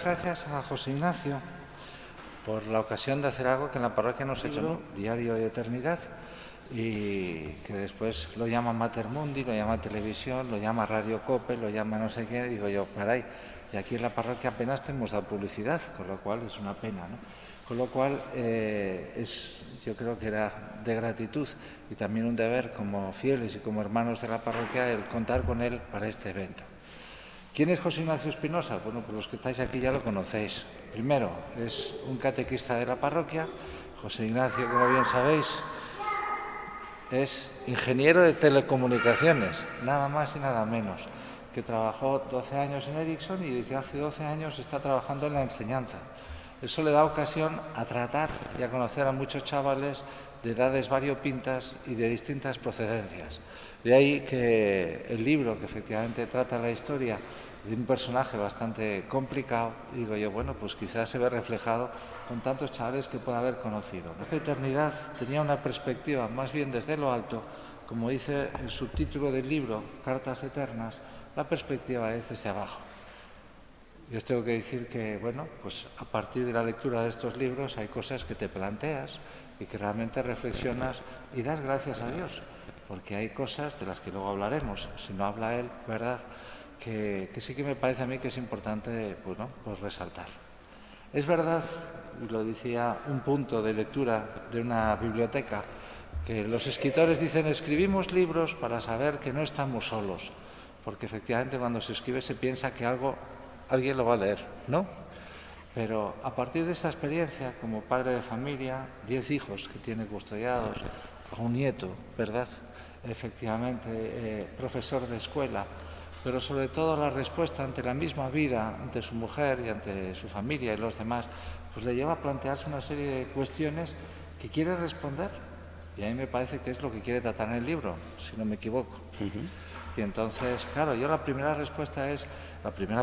gracias a José Ignacio por la ocasión de hacer algo que en la parroquia nos ha hecho Diario de Eternidad y que después lo llama Mater Mundi, lo llama televisión, lo llama Radio Cope, lo llama no sé qué, digo yo, caray, y aquí en la parroquia apenas tenemos dado publicidad, con lo cual es una pena, ¿no? Con lo cual yo creo que era de gratitud y también un deber como fieles y como hermanos de la parroquia el contar con él para este evento. ¿Quién es José Ignacio Espinosa? Bueno, pues los que estáis aquí ya lo conocéis. Primero, es un catequista de la parroquia. José Ignacio, como bien sabéis, es ingeniero de telecomunicaciones, nada más y nada menos, que trabajó 12 años en Ericsson y desde hace 12 años está trabajando en la enseñanza. Eso le da ocasión a tratar y a conocer a muchos chavales de edades variopintas y de distintas procedencias. De ahí que el libro, que efectivamente trata la historia de un personaje bastante complicado, digo yo, bueno, pues quizás se ve reflejado con tantos chavales que puede haber conocido. Esta eternidad tenía una perspectiva más bien desde lo alto, como dice el subtítulo del libro, Cartas Eternas, la perspectiva es desde abajo. Yo os tengo que decir que, bueno, pues a partir de la lectura de estos libros hay cosas que te planteas y que realmente reflexionas y das gracias a Dios, porque hay cosas de las que luego hablaremos, si no habla Él, ¿verdad?, que sí que me parece a mí que es importante, bueno, pues resaltar. Es verdad, y lo decía un punto de lectura de una biblioteca, que los escritores dicen, escribimos libros para saber que no estamos solos, porque efectivamente cuando se escribe se piensa que alguien lo va a leer, ¿no? Pero a partir de esta experiencia, como padre de familia, 10 hijos que tiene custodiados, un nieto, ¿verdad?, efectivamente, profesor de escuela, pero sobre todo la respuesta ante la misma vida, ante su mujer y ante su familia y los demás, pues le lleva a plantearse una serie de cuestiones que quiere responder. Y a mí me parece que es lo que quiere tratar en el libro, si no me equivoco. Y entonces, claro, yo la primera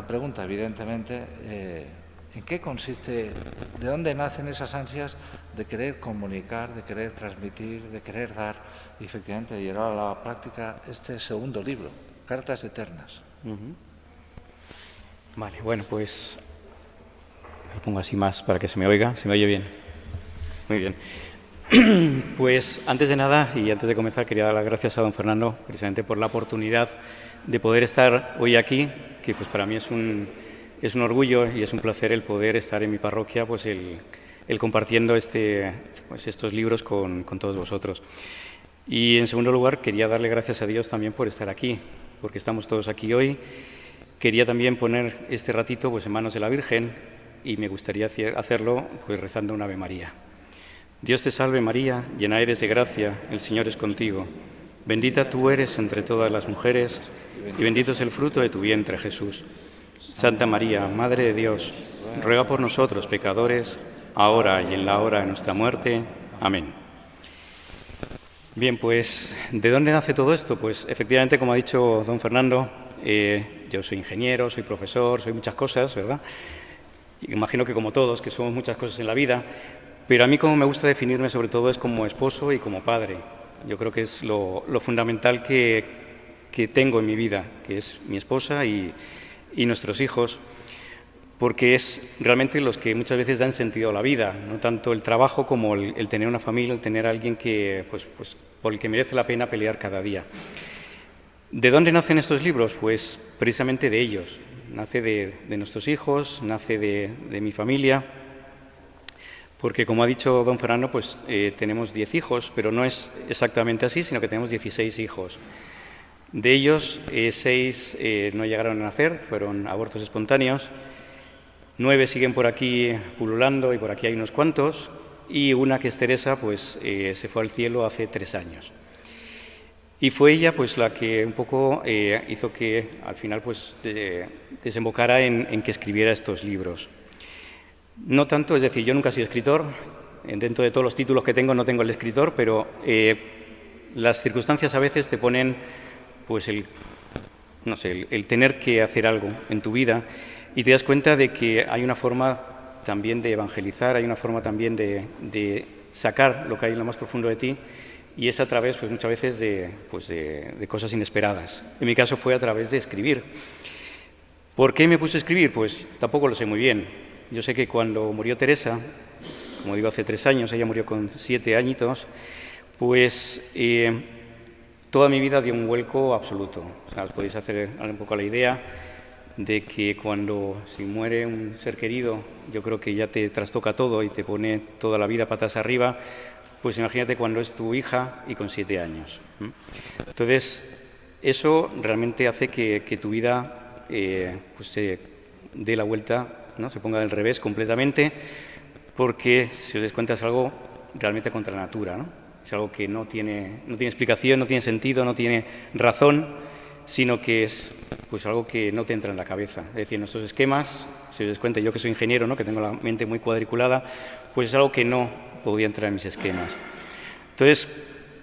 pregunta, evidentemente, ¿en qué consiste, de dónde nacen esas ansias de querer comunicar, de querer transmitir, de querer dar, y efectivamente de llevar a la práctica este segundo libro, Cartas Eternas? Vale, bueno, pues lo pongo así más para que se me oiga. ¿Se me oye bien? Muy bien. Pues antes de nada y antes de comenzar quería dar las gracias a don Fernando precisamente por la oportunidad de poder estar hoy aquí, que pues para mí es un orgullo y es un placer el poder estar en mi parroquia, pues el compartiendo estos libros con todos vosotros. Y en segundo lugar quería darle gracias a Dios también por estar aquí, porque estamos todos aquí hoy. Quería también poner este ratito pues en manos de la Virgen y me gustaría hacerlo pues rezando un Ave María. Dios te salve María, llena eres de gracia, el Señor es contigo. Bendita tú eres entre todas las mujeres y bendito es el fruto de tu vientre, Jesús. Santa María, Madre de Dios, ruega por nosotros pecadores, ahora y en la hora de nuestra muerte. Amén. Bien, pues, ¿de dónde nace todo esto? Pues, efectivamente, como ha dicho don Fernando, yo soy ingeniero, soy profesor, soy muchas cosas, ¿verdad? Y imagino que como todos, que somos muchas cosas en la vida, pero a mí como me gusta definirme sobre todo es como esposo y como padre. Yo creo que es lo fundamental que tengo en mi vida, que es mi esposa y nuestros hijos, porque es realmente los que muchas veces dan sentido a la vida, no tanto el trabajo como el tener una familia, el tener a alguien que, pues, por el que merece la pena pelear cada día. ¿De dónde nacen estos libros? Pues precisamente de ellos. Nace de nuestros hijos, nace de mi familia, porque como ha dicho don Fernando, pues tenemos 10 hijos, pero no es exactamente así, sino que tenemos 16 hijos. De ellos, 6 no llegaron a nacer, fueron abortos espontáneos, 9 siguen por aquí pululando y por aquí hay unos cuantos, y una que es Teresa, pues se fue al cielo hace 3 años. Y fue ella pues la que un poco hizo que al final pues desembocara en que escribiera estos libros. No tanto, es decir, yo nunca he sido escritor, dentro de todos los títulos que tengo no tengo el de escritor, pero las circunstancias a veces te ponen pues el tener que hacer algo en tu vida y te das cuenta de que hay una forma también de evangelizar, hay una forma también de sacar lo que hay en lo más profundo de ti y es a través pues muchas veces de cosas inesperadas. En mi caso fue a través de escribir. ¿Por qué me puse a escribir? Pues tampoco lo sé muy bien. Yo sé que cuando murió Teresa, como digo, hace 3 años, ella murió con 7 añitos, pues toda mi vida dio un vuelco absoluto. O sea, os podéis hacer un poco la idea de que cuando se muere un ser querido, yo creo que ya te trastoca todo y te pone toda la vida patas arriba. Pues imagínate cuando es tu hija y con 7 años. Entonces, eso realmente hace que tu vida pues se dé la vuelta, ¿no? Se ponga del revés completamente, porque, si os dais cuenta, es algo realmente contra natura, ¿no? Es algo que no tiene explicación, no tiene sentido, no tiene razón, sino que es pues algo que no te entra en la cabeza. Es decir, nuestros esquemas, si os dais cuenta, yo que soy ingeniero, ¿no? Que tengo la mente muy cuadriculada, pues es algo que no podía entrar en mis esquemas. Entonces,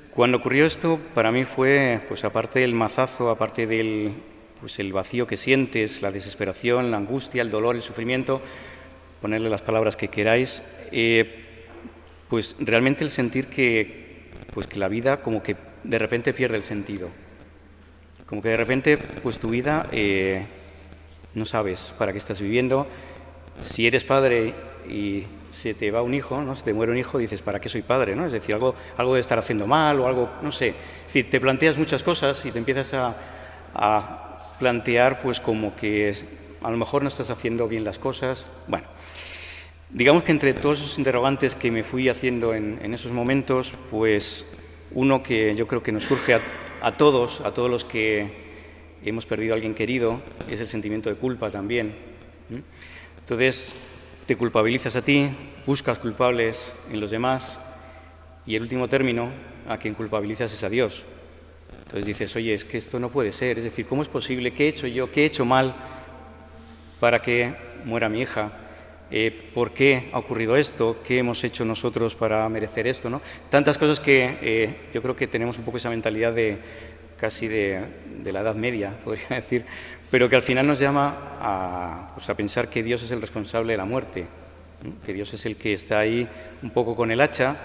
cuando ocurrió esto, para mí fue, pues aparte del mazazo, aparte del pues el vacío que sientes, la desesperación, la angustia, el dolor, el sufrimiento, ponerle las palabras que queráis, pues realmente el sentir que la vida como que de repente pierde el sentido. Como que de repente pues tu vida no sabes para qué estás viviendo. Si eres padre y se te va un hijo, ¿no? Se te muere un hijo, dices, ¿para qué soy padre? ¿No? Es decir, algo de estar haciendo mal o algo, no sé. Es decir, te planteas muchas cosas y te empiezas a plantear pues como que a lo mejor no estás haciendo bien las cosas. Bueno, digamos que entre todos esos interrogantes que me fui haciendo en esos momentos, pues uno que yo creo que nos surge a todos los que hemos perdido a alguien querido, es el sentimiento de culpa también. Entonces, te culpabilizas a ti, buscas culpables en los demás y el último término a quien culpabilizas es a Dios. Entonces dices, oye, es que esto no puede ser, es decir, ¿cómo es posible? ¿Qué he hecho yo? ¿Qué he hecho mal para que muera mi hija? ¿Por qué ha ocurrido esto? ¿Qué hemos hecho nosotros para merecer esto? ¿No? Tantas cosas que yo creo que tenemos un poco esa mentalidad casi de la Edad Media, podría decir, pero que al final nos llama a pensar que Dios es el responsable de la muerte, ¿no? Que Dios es el que está ahí un poco con el hacha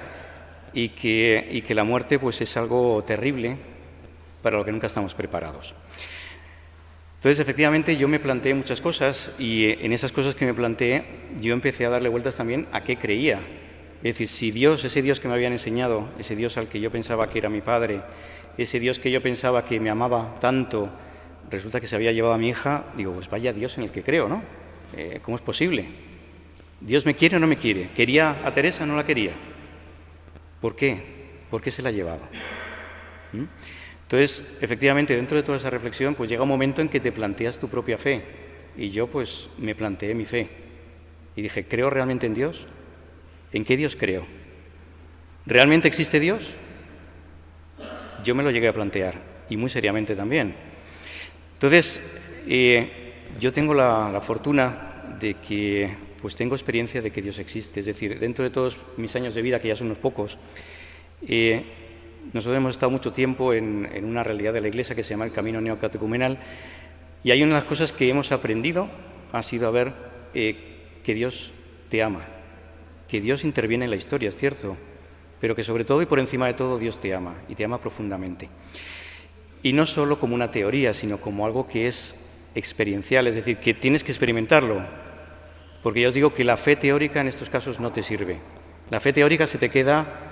y que la muerte pues es algo terrible para lo que nunca estamos preparados. Entonces, efectivamente, yo me planteé muchas cosas y en esas cosas que me planteé, yo empecé a darle vueltas también a qué creía. Es decir, si Dios, ese Dios que me habían enseñado, ese Dios al que yo pensaba que era mi padre, ese Dios que yo pensaba que me amaba tanto, resulta que se había llevado a mi hija, digo, pues vaya Dios en el que creo, ¿no? ¿Cómo es posible? ¿Dios me quiere o no me quiere? ¿Quería a Teresa o no la quería? ¿Por qué? ¿Por qué se la ha llevado? Entonces, efectivamente, dentro de toda esa reflexión, pues llega un momento en que te planteas tu propia fe. Y yo, pues, me planteé mi fe. Y dije, ¿creo realmente en Dios? ¿En qué Dios creo? ¿Realmente existe Dios? Yo me lo llegué a plantear, y muy seriamente también. Entonces, yo tengo la fortuna de que, pues, tengo experiencia de que Dios existe. Es decir, dentro de todos mis años de vida, que ya son unos pocos, nosotros hemos estado mucho tiempo en una realidad de la Iglesia que se llama el Camino Neocatecumenal, y hay una de las cosas que hemos aprendido ha sido a ver que Dios te ama, que Dios interviene en la historia, es cierto, pero que sobre todo y por encima de todo Dios te ama, y te ama profundamente. Y no solo como una teoría, sino como algo que es experiencial, es decir, que tienes que experimentarlo, porque ya os digo que la fe teórica en estos casos no te sirve. La fe teórica se te queda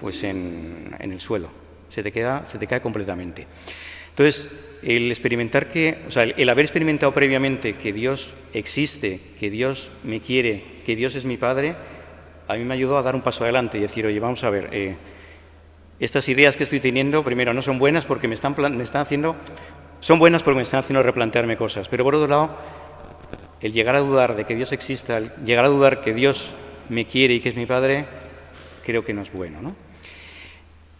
pues en el suelo, se te cae completamente. Entonces, el experimentar el haber experimentado previamente que Dios existe, que Dios me quiere, que Dios es mi Padre, a mí me ayudó a dar un paso adelante y decir, oye, vamos a ver, estas ideas que estoy teniendo, primero, no son buenas porque son buenas porque me están haciendo replantearme cosas, pero por otro lado, el llegar a dudar de que Dios exista, el llegar a dudar que Dios me quiere y que es mi Padre, creo que no es bueno, ¿no?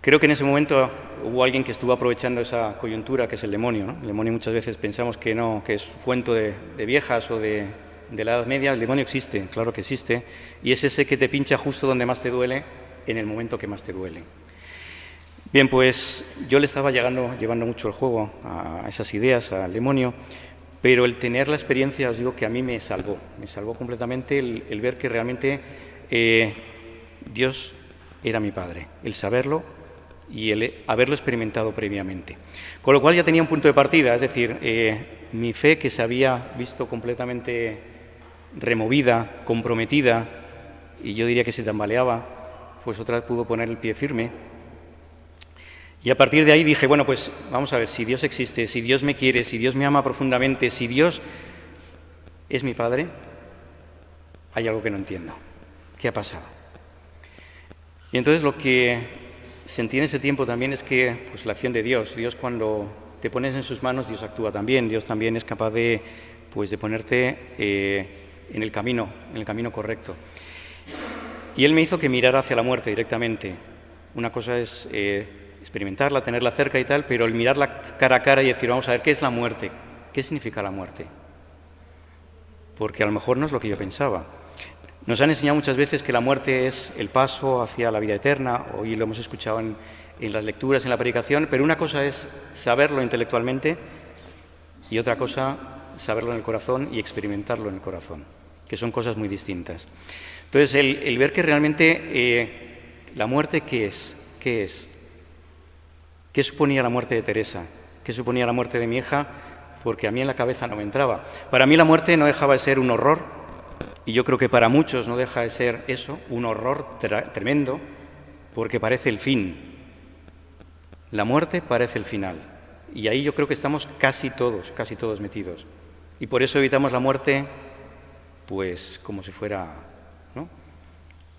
Creo que en ese momento hubo alguien que estuvo aprovechando esa coyuntura, que es el demonio, ¿no? El demonio muchas veces pensamos que no, que es cuento de viejas o de la Edad Media. El demonio existe, claro que existe, y es ese que te pincha justo donde más te duele, en el momento que más te duele. Bien, pues yo le estaba llevando mucho el juego a esas ideas, al demonio, pero el tener la experiencia, os digo que a mí me salvó completamente el ver que realmente Dios era mi Padre, el saberlo y el haberlo experimentado previamente. Con lo cual ya tenía un punto de partida, es decir, mi fe, que se había visto completamente removida, comprometida, y yo diría que se tambaleaba, pues otra vez pudo poner el pie firme. Y a partir de ahí dije, bueno, pues vamos a ver, si Dios existe, si Dios me quiere, si Dios me ama profundamente, si Dios es mi Padre, hay algo que no entiendo. ¿Qué ha pasado? Y entonces lo que sentí en ese tiempo también es que pues, la acción de Dios cuando te pones en sus manos, Dios actúa también. Dios también es capaz de, pues, de ponerte en el camino correcto. Y Él me hizo que mirara hacia la muerte directamente. Una cosa es experimentarla, tenerla cerca y tal, pero el mirarla cara a cara y decir, vamos a ver, ¿qué es la muerte? ¿Qué significa la muerte? Porque a lo mejor no es lo que yo pensaba. Nos han enseñado muchas veces que la muerte es el paso hacia la vida eterna, hoy lo hemos escuchado en las lecturas, en la predicación, pero una cosa es saberlo intelectualmente y otra cosa saberlo en el corazón y experimentarlo en el corazón, que son cosas muy distintas. Entonces, el ver que realmente la muerte, ¿qué es? ¿Qué es? ¿Qué suponía la muerte de Teresa? ¿Qué suponía la muerte de mi hija? Porque a mí en la cabeza no me entraba. Para mí la muerte no dejaba de ser un horror, y yo creo que para muchos no deja de ser eso, un horror tremendo, porque parece el fin. La muerte parece el final. Y ahí yo creo que estamos casi todos metidos. Y por eso evitamos la muerte, pues como si fuera, ¿no?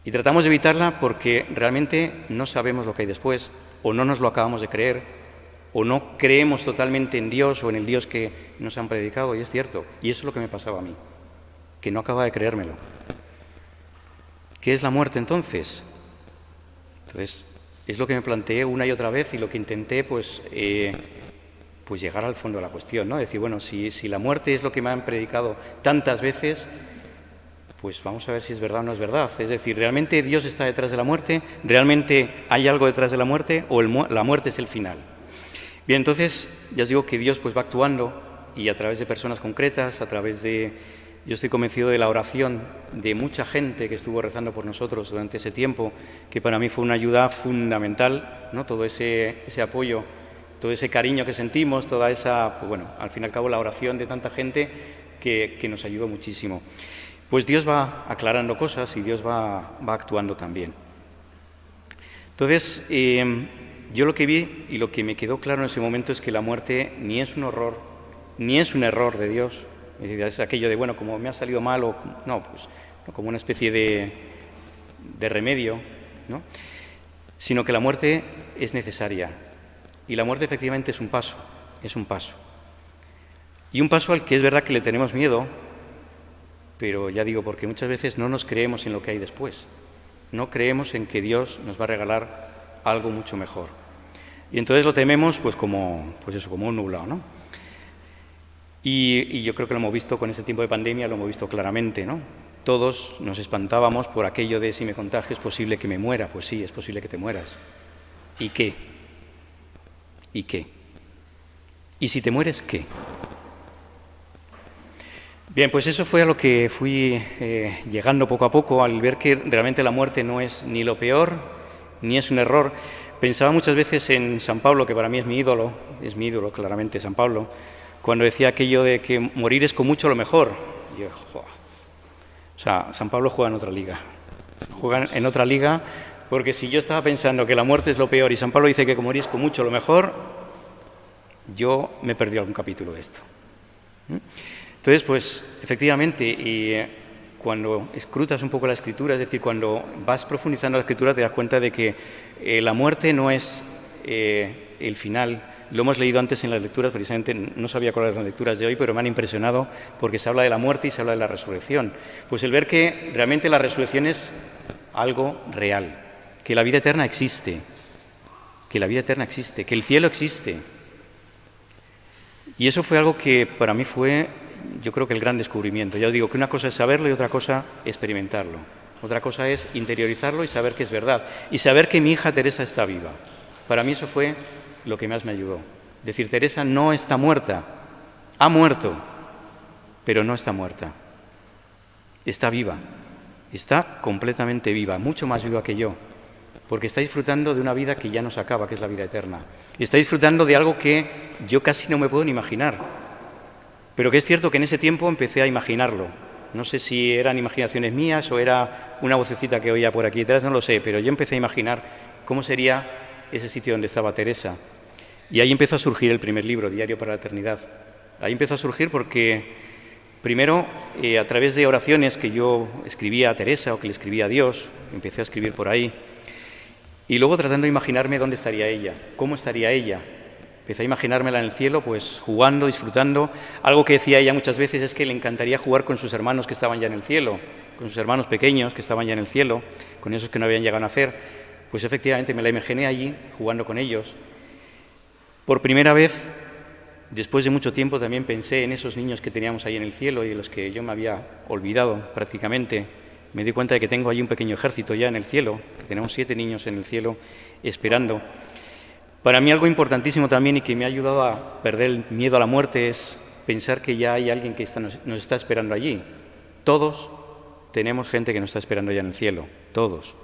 Y tratamos de evitarla porque realmente no sabemos lo que hay después, o no nos lo acabamos de creer, o no creemos totalmente en Dios o en el Dios que nos han predicado, y es cierto. Y eso es lo que me pasaba a mí, que no acababa de creérmelo. ¿Qué es la muerte entonces? Entonces, es lo que me planteé una y otra vez y lo que intenté, pues llegar al fondo de la cuestión, ¿no? Decir, bueno, si la muerte es lo que me han predicado tantas veces, pues vamos a ver si es verdad o no es verdad. Es decir, ¿realmente Dios está detrás de la muerte? ¿Realmente hay algo detrás de la muerte? ¿O la muerte es el final? Bien, entonces, ya os digo que Dios pues va actuando y a través de personas concretas, a través de... Yo estoy convencido de la oración de mucha gente que estuvo rezando por nosotros durante ese tiempo, que para mí fue una ayuda fundamental, ¿no? Todo ese apoyo, todo ese cariño que sentimos, toda esa, pues bueno, al fin y al cabo la oración de tanta gente que nos ayudó muchísimo. Pues Dios va aclarando cosas y Dios va actuando también. Entonces, yo lo que vi y lo que me quedó claro en ese momento es que la muerte ni es un horror, ni es un error de Dios. Es aquello de, bueno, como me ha salido mal, o no, pues no, como una especie de remedio, ¿no? Sino que la muerte es necesaria. Y la muerte efectivamente es un paso. Y un paso al que es verdad que le tenemos miedo, pero ya digo, porque muchas veces no nos creemos en lo que hay después. No creemos en que Dios nos va a regalar algo mucho mejor. Y entonces lo tememos pues como un nublado, ¿no? Y yo creo que lo hemos visto con este tiempo de pandemia, lo hemos visto claramente, ¿no? Todos nos espantábamos por aquello de si me contagio es posible que me muera. Pues sí, es posible que te mueras. ¿Y qué? ¿Y qué? ¿Y si te mueres, qué? Bien, pues eso fue a lo que fui llegando poco a poco, al ver que realmente la muerte no es ni lo peor, ni es un error. Pensaba muchas veces en San Pablo, que para mí es mi ídolo claramente San Pablo, cuando decía aquello de que morir es con mucho lo mejor. Y yo, ¡joder! O sea, San Pablo juega en otra liga, porque si yo estaba pensando que la muerte es lo peor y San Pablo dice que morir es con mucho lo mejor, yo me perdí algún capítulo de esto. Entonces, pues, efectivamente, y cuando escrutas un poco la Escritura, es decir, cuando vas profundizando la Escritura, te das cuenta de que la muerte no es el final. Lo hemos leído antes en las lecturas, precisamente no sabía cuáles eran las lecturas de hoy, pero me han impresionado porque se habla de la muerte y se habla de la resurrección. Pues el ver que realmente la resurrección es algo real, que la vida eterna existe, que el cielo existe. Y eso fue algo que para mí fue, yo creo que el gran descubrimiento. Ya os digo que una cosa es saberlo y otra cosa experimentarlo. Otra cosa es interiorizarlo y saber que es verdad. Y saber que mi hija Teresa está viva. Para mí eso fue lo que más me ayudó. Decir, Teresa no está muerta, ha muerto, pero no está muerta. Está viva, está completamente viva, mucho más viva que yo, porque está disfrutando de una vida que ya no se acaba, que es la vida eterna. Y está disfrutando de algo que yo casi no me puedo ni imaginar. pero que es cierto que en ese tiempo empecé a imaginarlo. No sé si eran imaginaciones mías o era una vocecita que oía por aquí detrás, no lo sé, pero yo empecé a imaginar cómo sería ese sitio donde estaba Teresa. Y ahí empezó a surgir el primer libro, Diario para la Eternidad. Ahí empezó a surgir porque, primero, a través de oraciones que yo escribía a Teresa o que le escribía a Dios, empecé a escribir por ahí, y luego tratando de imaginarme dónde estaría ella, cómo estaría ella. Empecé a imaginármela en el cielo, pues jugando, disfrutando. Algo que decía ella muchas veces es que le encantaría jugar con sus hermanos que estaban ya en el cielo, con sus hermanos pequeños que estaban ya en el cielo, con esos que no habían llegado a nacer. Pues efectivamente me la imaginé allí, jugando con ellos. Por primera vez, después de mucho tiempo, también pensé en esos niños que teníamos ahí en el cielo y de los que yo me había olvidado prácticamente. Me di cuenta de que tengo allí un pequeño ejército ya en el cielo, que tenemos 7 niños en el cielo esperando. Para mí algo importantísimo también y que me ha ayudado a perder el miedo a la muerte es pensar que ya hay alguien que nos está esperando allí. Todos tenemos gente que nos está esperando ya en el cielo, todos.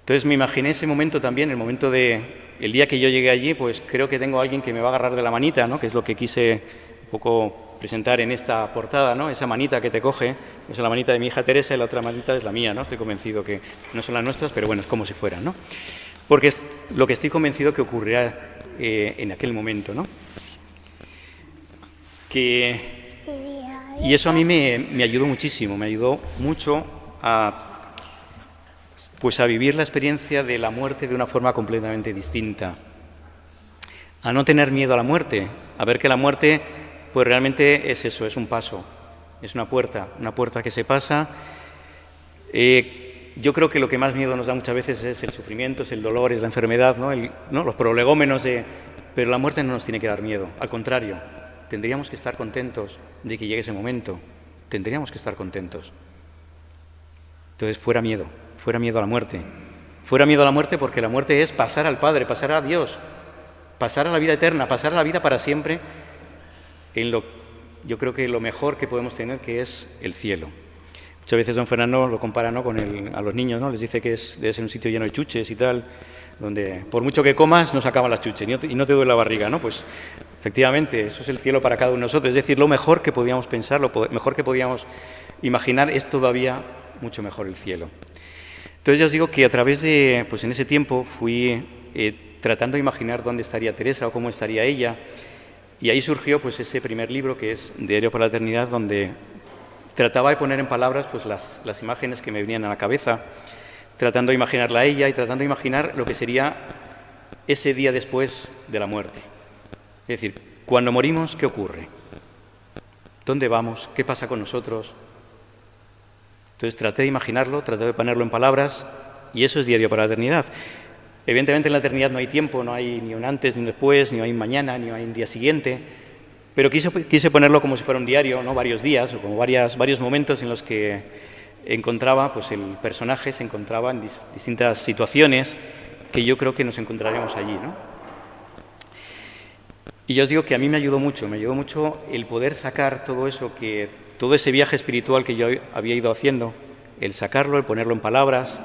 Entonces me imaginé ese momento también, el momento de el día que yo llegué allí, pues creo que tengo a alguien que me va a agarrar de la manita, ¿no? Que es lo que quise un poco presentar en esta portada, ¿no? Esa manita que te coge, es la manita de mi hija Teresa y la otra manita es la mía, ¿no? Estoy convencido que no son las nuestras, pero bueno, es como si fueran, ¿no? Porque es lo que estoy convencido que ocurrirá en aquel momento, ¿no? Y eso a mí me ayudó muchísimo, me ayudó mucho a vivir la experiencia de la muerte de una forma completamente distinta, a no tener miedo a la muerte, a ver que la muerte pues realmente es eso, es un paso, es una puerta que se pasa. Yo creo que lo que más miedo nos da muchas veces es el sufrimiento, es el dolor, es la enfermedad, ¿no? Los prolegómenos pero la muerte no nos tiene que dar miedo, al contrario, tendríamos que estar contentos de que llegue ese momento, tendríamos que estar contentos. Entonces, fuera miedo a la muerte, porque la muerte es pasar al Padre, pasar a Dios, pasar a la vida eterna, pasar a la vida para siempre, yo creo que lo mejor que podemos tener, que es el cielo. Muchas veces don Fernando lo compara, ¿no? A los niños, ¿no? Les dice que debe ser un sitio lleno de chuches y tal, donde por mucho que comas no se acaban las chuches y no te duele la barriga, ¿no? Pues efectivamente, eso es el cielo para cada uno de nosotros. Es decir, lo mejor que podíamos pensar, lo mejor que podíamos imaginar es todavía mucho mejor el cielo. Entonces ya os digo que a través de, pues en ese tiempo fui tratando de imaginar dónde estaría Teresa o cómo estaría ella, y ahí surgió pues ese primer libro que es Diario para la Eternidad, donde trataba de poner en palabras pues las imágenes que me venían a la cabeza, tratando de imaginarla a ella y tratando de imaginar lo que sería ese día después de la muerte. Es decir, cuando morimos, ¿qué ocurre? ¿Dónde vamos? ¿Qué pasa con nosotros? Entonces traté de imaginarlo, traté de ponerlo en palabras, y eso es Diario para la Eternidad. Evidentemente en la eternidad no hay tiempo, no hay ni un antes ni un después, ni hay un mañana, ni hay un día siguiente, pero quise ponerlo como si fuera un diario, ¿no? Varios días, o como varios momentos en los que encontraba, pues el personaje se encontraba en distintas situaciones que yo creo que nos encontraremos allí, ¿no? Y yo os digo que a mí me ayudó mucho el poder sacar todo ese viaje espiritual que yo había ido haciendo, el sacarlo, el ponerlo en palabras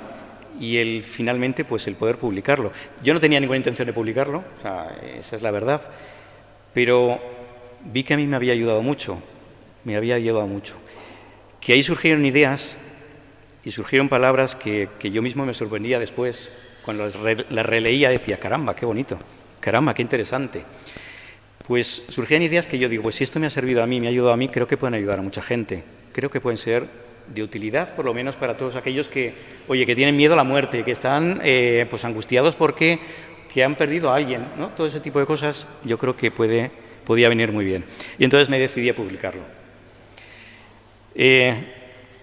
y el finalmente pues el poder publicarlo. Yo no tenía ninguna intención de publicarlo, o sea, esa es la verdad, pero vi que a mí me había ayudado mucho, que ahí surgieron ideas y surgieron palabras que yo mismo me sorprendía después, cuando las releía decía, caramba, qué bonito, caramba, qué interesante. Pues surgían ideas que yo digo, pues si esto me ha servido a mí, me ha ayudado a mí, creo que pueden ayudar a mucha gente, creo que pueden ser de utilidad, por lo menos para todos aquellos que tienen miedo a la muerte, que están pues angustiados porque han perdido a alguien, ¿no? Todo ese tipo de cosas yo creo que podía venir muy bien. Y entonces me decidí a publicarlo.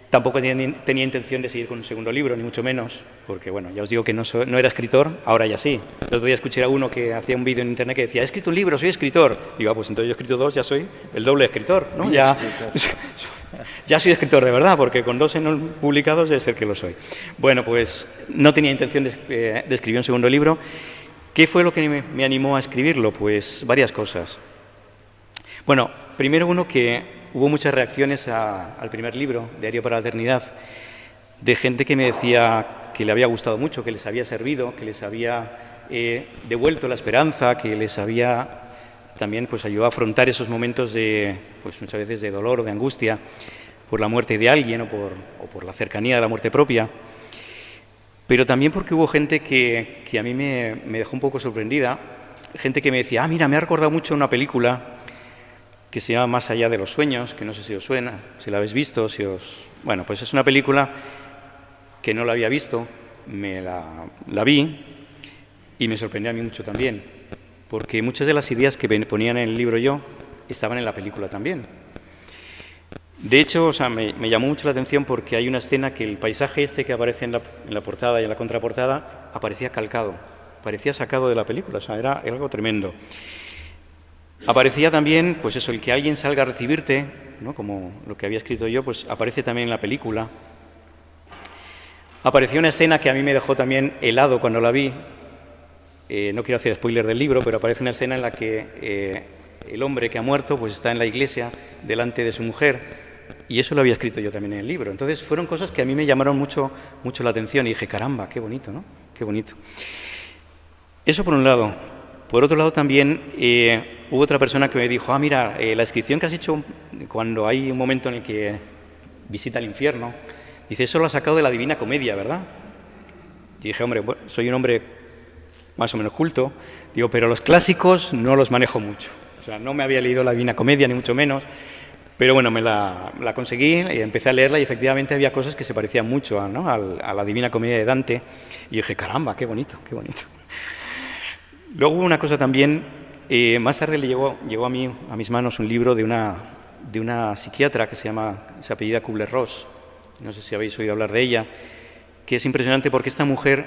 Tampoco tenía intención de seguir con un segundo libro, ni mucho menos, porque bueno, ya os digo que no era escritor, ahora ya sí. El otro día escuché a uno que hacía un vídeo en internet que decía, he escrito un libro, soy escritor. Digo, pues entonces yo he escrito 2, ya soy el doble escritor, ¿no? Ya soy escritor de verdad, porque con 2 publicados debe ser que lo soy. Bueno, pues no tenía intención de escribir un segundo libro. ¿Qué fue lo que me animó a escribirlo? Pues varias cosas. Bueno, primero que hubo muchas reacciones al primer libro, Diario para la Eternidad, de gente que me decía que le había gustado mucho, que les había servido, que les había devuelto la esperanza, que les había también pues ayudó a afrontar esos momentos de, pues muchas veces de dolor o de angustia por la muerte de alguien o por la cercanía de la muerte propia, pero también porque hubo gente que a mí me dejó un poco sorprendida, gente que me decía, mira, me ha recordado mucho una película que se llama Más allá de los sueños, que no sé si os suena, si la habéis visto, Bueno, pues es una película que no la había visto, la vi y me sorprendió a mí mucho también, porque muchas de las ideas que ponían en el libro yo estaban en la película también. De hecho, me llamó mucho la atención porque hay una escena que el paisaje este que aparece en la portada y en la contraportada aparecía calcado, parecía sacado de la película, era algo tremendo. Aparecía también, pues eso, el que alguien salga a recibirte, ¿no? Como lo que había escrito yo, pues aparece también en la película. Apareció una escena que a mí me dejó también helado cuando la vi. No quiero hacer spoiler del libro, pero aparece una escena en la que el hombre que ha muerto pues está en la iglesia delante de su mujer, y eso lo había escrito yo también en el libro. Entonces fueron cosas que a mí me llamaron mucho la atención y dije, caramba, qué bonito, ¿no? Qué bonito. Eso por un lado. Por otro lado también hubo otra persona que me dijo, mira, la descripción que has hecho cuando hay un momento en el que visita el infierno, dice, eso lo has sacado de la Divina Comedia, ¿verdad? Y dije, hombre, bueno, soy un hombre más o menos culto, digo, pero los clásicos no los manejo mucho. O sea, no me había leído la Divina Comedia, ni mucho menos, pero bueno, me la conseguí y empecé a leerla y efectivamente había cosas que se parecían mucho a la Divina Comedia de Dante y dije, caramba, qué bonito, qué bonito. Luego hubo una cosa también, más tarde le llegó a mis manos un libro de una psiquiatra que se apellida Kubler-Ross, no sé si habéis oído hablar de ella, que es impresionante porque esta mujer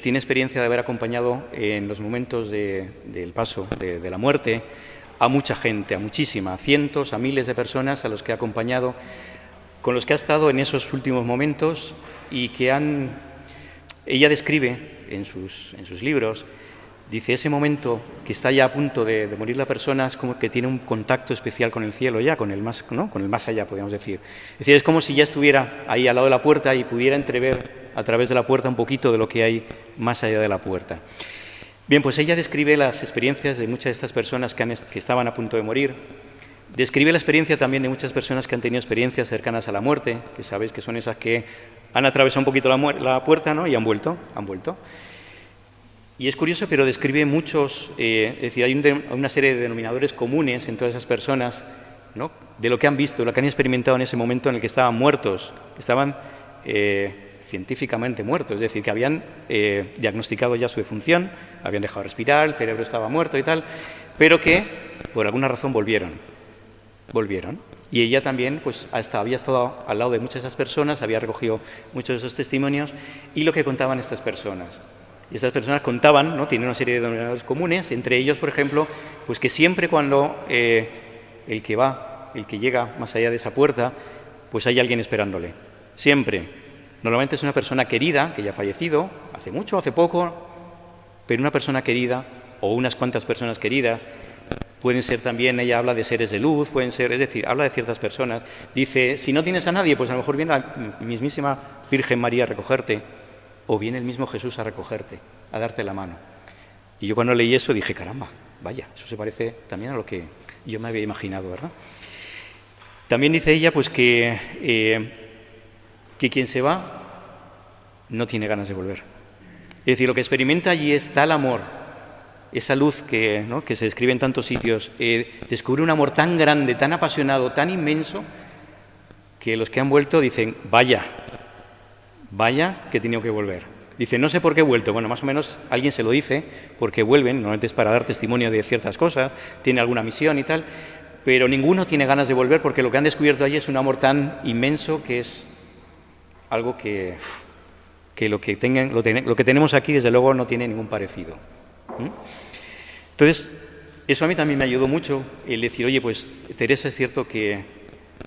tiene experiencia de haber acompañado en los momentos del paso de la muerte a mucha gente, a muchísima, a cientos, a miles de personas a los que ha acompañado, con los que ha estado en esos últimos momentos y que ella describe en sus libros. Dice, ese momento que está ya a punto de morir la persona es como que tiene un contacto especial con el cielo ya, con el más, ¿no? Con el más allá, podríamos decir. Es decir, es como si ya estuviera ahí al lado de la puerta y pudiera entrever a través de la puerta un poquito de lo que hay más allá de la puerta. Bien, pues ella describe las experiencias de muchas de estas personas que estaban a punto de morir. Describe la experiencia también de muchas personas que han tenido experiencias cercanas a la muerte, que sabéis que son esas que han atravesado un poquito la puerta, ¿no? Y han vuelto. Y es curioso, pero describe muchos, es decir, hay una serie de denominadores comunes en todas esas personas, ¿no? De lo que han visto, lo que han experimentado en ese momento en el que estaban muertos, que estaban científicamente muertos, es decir, que habían diagnosticado ya su defunción, habían dejado de respirar, el cerebro estaba muerto y tal, pero que por alguna razón volvieron. Y ella también pues, había estado al lado de muchas de esas personas, había recogido muchos de esos testimonios y lo que contaban estas personas. Y estas personas contaban, ¿no? Tienen una serie de denominadores comunes, entre ellos, por ejemplo, pues que siempre cuando el que llega más allá de esa puerta, pues hay alguien esperándole. Siempre. Normalmente es una persona querida, que ya ha fallecido, hace mucho, hace poco, pero una persona querida o unas cuantas personas queridas. Pueden ser también, ella habla de seres de luz, pueden ser, es decir, habla de ciertas personas. Dice, si no tienes a nadie, pues a lo mejor viene la mismísima Virgen María a recogerte, o viene el mismo Jesús a recogerte, a darte la mano. Y yo cuando leí eso dije, caramba, vaya, eso se parece también a lo que yo me había imaginado, ¿verdad? También dice ella pues que quien se va no tiene ganas de volver. Es decir, lo que experimenta allí es tal amor, esa luz que se describe en tantos sitios, descubre un amor tan grande, tan apasionado, tan inmenso, que los que han vuelto dicen, vaya que he tenido que volver. Dice, no sé por qué he vuelto. Bueno, más o menos alguien se lo dice, porque vuelven, normalmente es para dar testimonio de ciertas cosas, tiene alguna misión y tal, pero ninguno tiene ganas de volver porque lo que han descubierto allí es un amor tan inmenso que es algo que lo que tenemos aquí, desde luego, no tiene ningún parecido. Entonces, eso a mí también me ayudó mucho, el decir, oye, pues Teresa es cierto que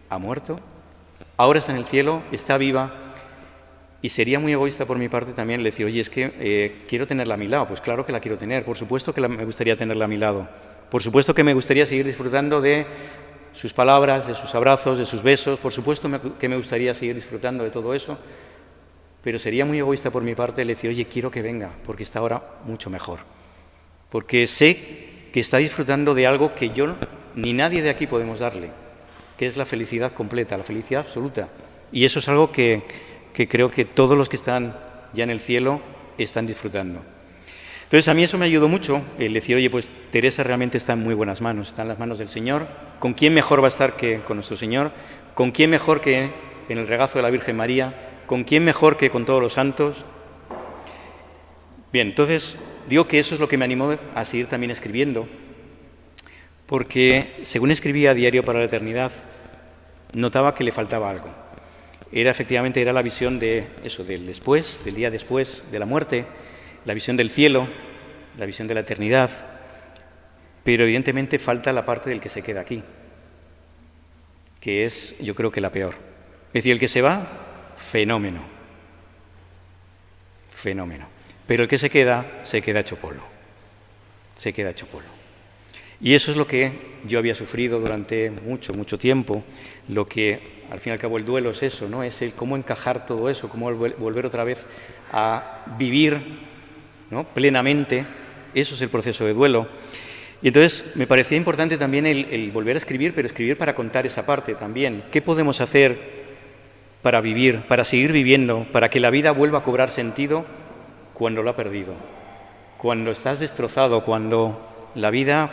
ha muerto, ahora está en el cielo, está viva, y sería muy egoísta por mi parte también el decir, oye, es que quiero tenerla a mi lado. Pues claro que la quiero tener, por supuesto que me gustaría tenerla a mi lado, por supuesto que me gustaría seguir disfrutando de sus palabras, de sus abrazos, de sus besos, por supuesto que me gustaría seguir disfrutando de todo eso, pero sería muy egoísta por mi parte el decir, oye, quiero que venga, porque está ahora mucho mejor, porque sé está disfrutando de algo que yo ni nadie de aquí podemos darle, que es la felicidad completa, la felicidad absoluta. Y eso es algo que creo que todos los que están ya en el cielo están disfrutando. Entonces, a mí eso me ayudó mucho, el decir, oye, pues Teresa realmente está en muy buenas manos, está en las manos del Señor. ¿Con quién mejor va a estar que con nuestro Señor? ¿Con quién mejor que en el regazo de la Virgen María? ¿Con quién mejor que con todos los santos? Bien, entonces, digo que eso es lo que me animó a seguir también escribiendo, porque según escribía Diario para la Eternidad, notaba que le faltaba algo. Efectivamente, era la visión de eso, del después, del día después de la muerte, la visión del cielo, la visión de la eternidad, pero evidentemente falta la parte del que se queda aquí, que es, yo creo que la peor. Es decir, el que se va, fenómeno, fenómeno. Pero el que se queda hecho polvo, se queda hecho polvo. Y eso es lo que yo había sufrido durante mucho, mucho tiempo, lo que, al fin y al cabo, el duelo es eso, ¿no? Es el cómo encajar todo eso, cómo volver otra vez a vivir, ¿no?, plenamente. Eso es el proceso de duelo. Y entonces me parecía importante también el volver a escribir, pero escribir para contar esa parte también. ¿Qué podemos hacer para vivir, para seguir viviendo, para que la vida vuelva a cobrar sentido cuando lo ha perdido? Cuando estás destrozado, cuando la vida...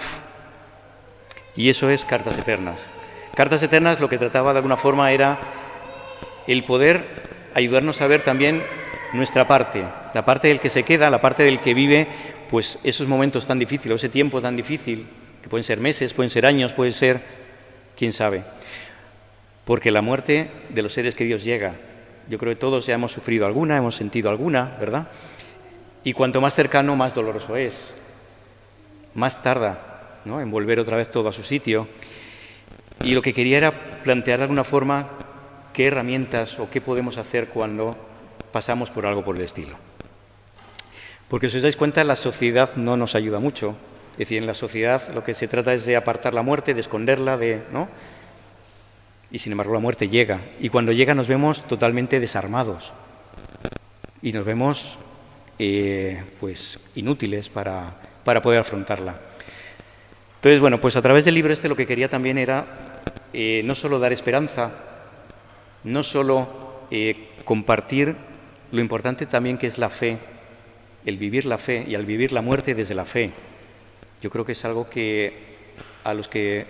Y eso es Cartas Eternas. Cartas Eternas lo que trataba de alguna forma era el poder ayudarnos a ver también nuestra parte, la parte del que se queda, la parte del que vive pues esos momentos tan difíciles, ese tiempo tan difícil, que pueden ser meses, pueden ser años, pueden ser, quién sabe. Porque la muerte de los seres queridos llega. Yo creo que todos ya hemos sufrido alguna, hemos sentido alguna, ¿verdad? Y cuanto más cercano, más doloroso es. Más tarda, ¿no?, en volver otra vez todo a su sitio. Y lo que quería era plantear de alguna forma qué herramientas o qué podemos hacer cuando pasamos por algo por el estilo. Porque si os dais cuenta, la sociedad no nos ayuda mucho. Es decir, en la sociedad lo que se trata es de apartar la muerte, de esconderla, ¿no? Y sin embargo la muerte llega. Y cuando llega nos vemos totalmente desarmados. Y nos vemos pues inútiles para poder afrontarla. Entonces, bueno, pues a través del libro lo que quería también era no solo dar esperanza, no solo compartir lo importante también que es la fe, el vivir la fe y al vivir la muerte desde la fe. Yo creo que es algo que a los que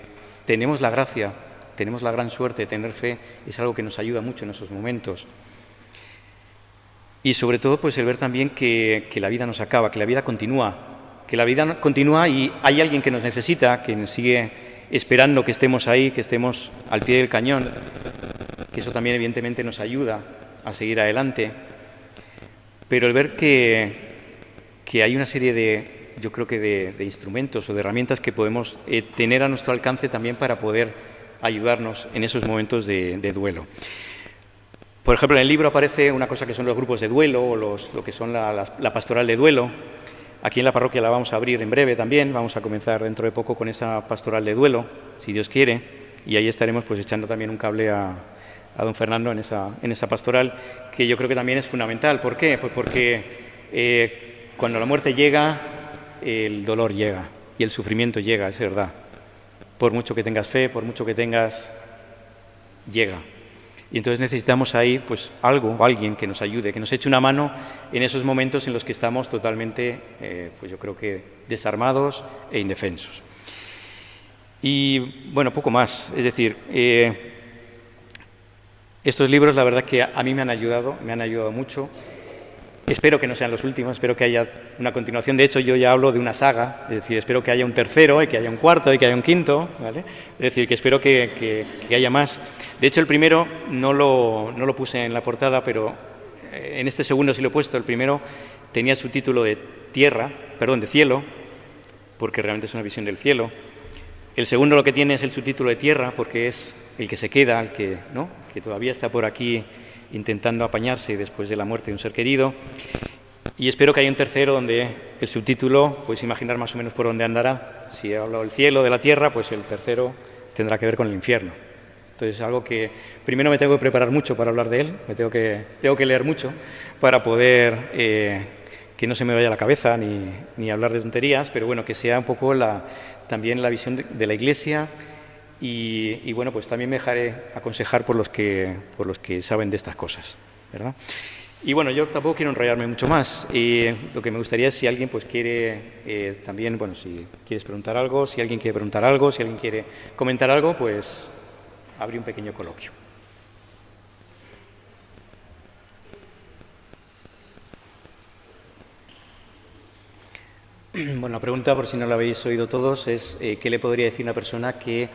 tenemos la gracia, tenemos la gran suerte de tener fe, es algo que nos ayuda mucho en esos momentos. Y sobre todo pues el ver también que la vida no se acaba, que la vida continúa, y hay alguien que nos necesita, que nos sigue esperando que estemos ahí, que estemos al pie del cañón, que eso también evidentemente nos ayuda a seguir adelante. Pero el ver que hay una serie de, yo creo que de instrumentos o de herramientas que podemos tener a nuestro alcance también para poder ayudarnos en esos momentos de duelo. Por ejemplo, en el libro aparece una cosa que son los grupos de duelo o lo que son la pastoral de duelo. Aquí en la parroquia la vamos a abrir en breve también, vamos a comenzar dentro de poco con esa pastoral de duelo, si Dios quiere, y ahí estaremos pues echando también un cable a don Fernando en esa pastoral, que yo creo que también es fundamental. ¿Por qué? Pues porque cuando la muerte llega, el dolor llega y el sufrimiento llega, es verdad. Por mucho que tengas fe, por mucho que tengas, llega. Y entonces necesitamos ahí pues algo o alguien que nos ayude, que nos eche una mano en esos momentos en los que estamos totalmente, pues yo creo que desarmados e indefensos. Y bueno, poco más. Es decir, estos libros la verdad que a mí me han ayudado mucho. Espero que no sean los últimos, espero que haya una continuación. De hecho, yo ya hablo de una saga, es decir, espero que haya un tercero, y que haya un cuarto, y que haya un quinto, ¿vale? Es decir, que espero que haya más. De hecho, el primero no lo puse en la portada, pero en este segundo sí lo he puesto. El primero tenía el subtítulo de cielo, porque realmente es una visión del cielo. El segundo lo que tiene es el subtítulo de tierra, porque es el que se queda, el que, ¿no?, que todavía está por aquí intentando apañarse después de la muerte de un ser querido. Y espero que haya un tercero donde el subtítulo, podéis imaginar más o menos por dónde andará. Si he hablado del cielo, de la tierra, pues el tercero tendrá que ver con el infierno. Entonces es algo que primero me tengo que preparar mucho para hablar de él, tengo que leer mucho para poder que no se me vaya a la cabeza ni hablar de tonterías, pero bueno, que sea un poco también la visión de la Iglesia y bueno, pues también me dejaré aconsejar por los que saben de estas cosas, ¿verdad? Y bueno, yo tampoco quiero enrollarme mucho más. Lo que me gustaría es si alguien pues quiere también, bueno, si quieres preguntar algo, si alguien quiere preguntar algo, si alguien quiere comentar algo, pues abrir un pequeño coloquio. Bueno, la pregunta, por si no la habéis oído todos, es ¿qué le podría decir una persona que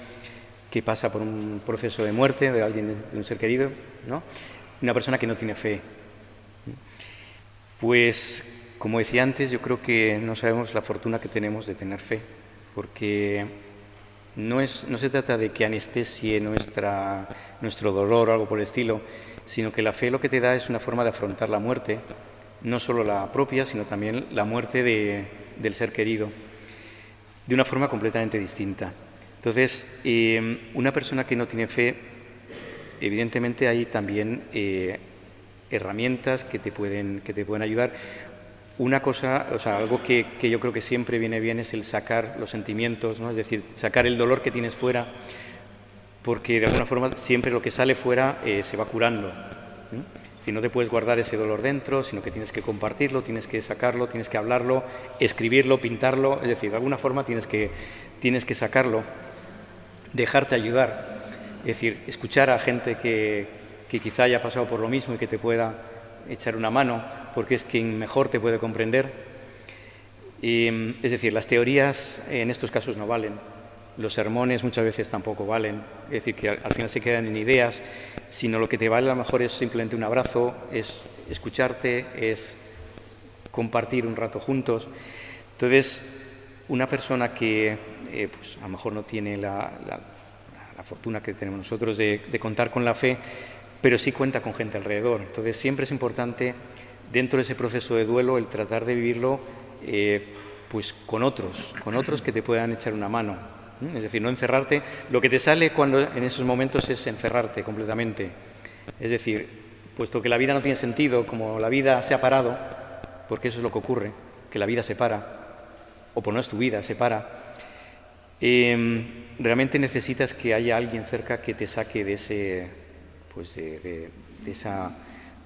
pasa por un proceso de muerte de alguien, de un ser querido, ¿no? Una persona que no tiene fe? Pues, como decía antes, yo creo que no sabemos la fortuna que tenemos de tener fe, porque no se trata de que anestesie nuestro dolor o algo por el estilo, sino que la fe lo que te da es una forma de afrontar la muerte, no solo la propia, sino también la muerte del ser querido, de una forma completamente distinta. Entonces, una persona que no tiene fe, evidentemente hay también herramientas que te pueden ayudar. Una cosa, o sea, algo que yo creo que siempre viene bien es el sacar los sentimientos, ¿no? Es decir, sacar el dolor que tienes fuera, porque de alguna forma siempre lo que sale fuera se va curando, ¿sí? Si no te puedes guardar ese dolor dentro, sino que tienes que compartirlo, tienes que sacarlo, tienes que hablarlo, escribirlo, pintarlo, es decir, de alguna forma tienes que sacarlo, dejarte ayudar, es decir, escuchar a gente que quizá haya pasado por lo mismo y que te pueda echar una mano, porque es quien mejor te puede comprender. Es decir, las teorías en estos casos no valen, los sermones muchas veces tampoco valen, es decir, que al final se quedan en ideas, sino lo que te vale a lo mejor es simplemente un abrazo, es escucharte, es compartir un rato juntos. Entonces, una persona que pues a lo mejor no tiene la fortuna que tenemos nosotros de contar con la fe, pero sí cuenta con gente alrededor. Entonces, siempre es importante, dentro de ese proceso de duelo, el tratar de vivirlo pues con otros que te puedan echar una mano. Es decir, no encerrarte. Lo que te sale en esos momentos es encerrarte completamente. Es decir, puesto que la vida no tiene sentido, como la vida se ha parado, porque eso es lo que ocurre, que la vida se para, o por no es tu vida, se para, realmente necesitas que haya alguien cerca que te saque de ese, pues de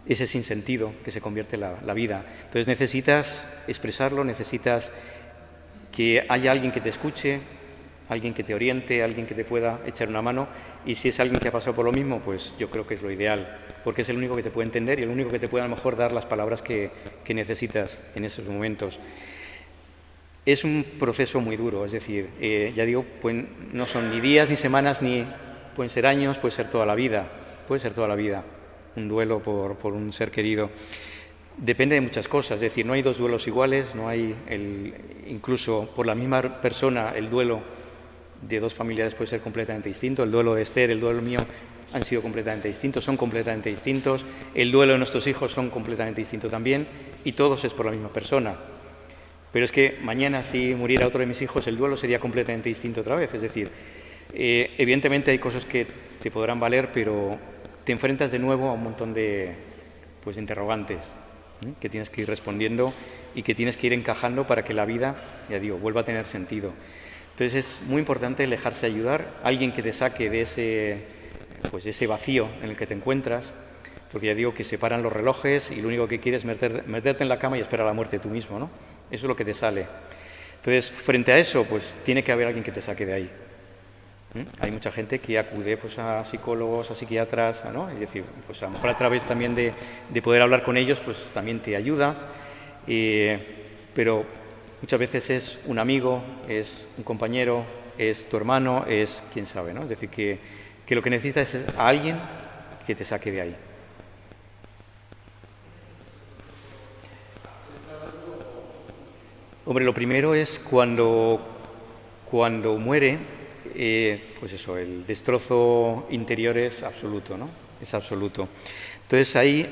ese sinsentido que se convierte la vida. Entonces necesitas expresarlo, necesitas que haya alguien que te escuche, alguien que te oriente, alguien que te pueda echar una mano, y si es alguien que ha pasado por lo mismo, pues yo creo que es lo ideal, porque es el único que te puede entender y el único que te puede a lo mejor dar las palabras que necesitas en esos momentos. Es un proceso muy duro, es decir, ya digo, pues no son ni días ni semanas, ni pueden ser años, puede ser toda la vida, un duelo por un ser querido. Depende de muchas cosas, es decir, no hay dos duelos iguales, no hay incluso por la misma persona el duelo de dos familiares puede ser completamente distinto. El duelo de Esther, el duelo mío han sido completamente distintos, son completamente distintos. El duelo de nuestros hijos son completamente distintos también, y todos es por la misma persona. Pero es que mañana, si muriera otro de mis hijos, el duelo sería completamente distinto otra vez. Es decir, evidentemente hay cosas que te podrán valer, pero te enfrentas de nuevo a un montón de interrogantes que tienes que ir respondiendo y que tienes que ir encajando para que la vida, ya digo, vuelva a tener sentido. Entonces es muy importante dejarse ayudar, alguien que te saque de ese vacío en el que te encuentras, porque ya digo que se paran los relojes y lo único que quieres es meterte en la cama y esperar la muerte tú mismo, ¿no? Eso es lo que te sale. Entonces, frente a eso, pues tiene que haber alguien que te saque de ahí. Hay mucha gente que acude pues a psicólogos, a psiquiatras, ¿no? Es decir, pues a lo mejor a través también de poder hablar con ellos, pues también te ayuda, pero muchas veces es un amigo, es un compañero, es tu hermano, es quién sabe, ¿no? Es decir, que lo que necesitas es a alguien que te saque de ahí. Hombre, lo primero es cuando muere, pues eso, el destrozo interior es absoluto, ¿no? Es absoluto. Entonces ahí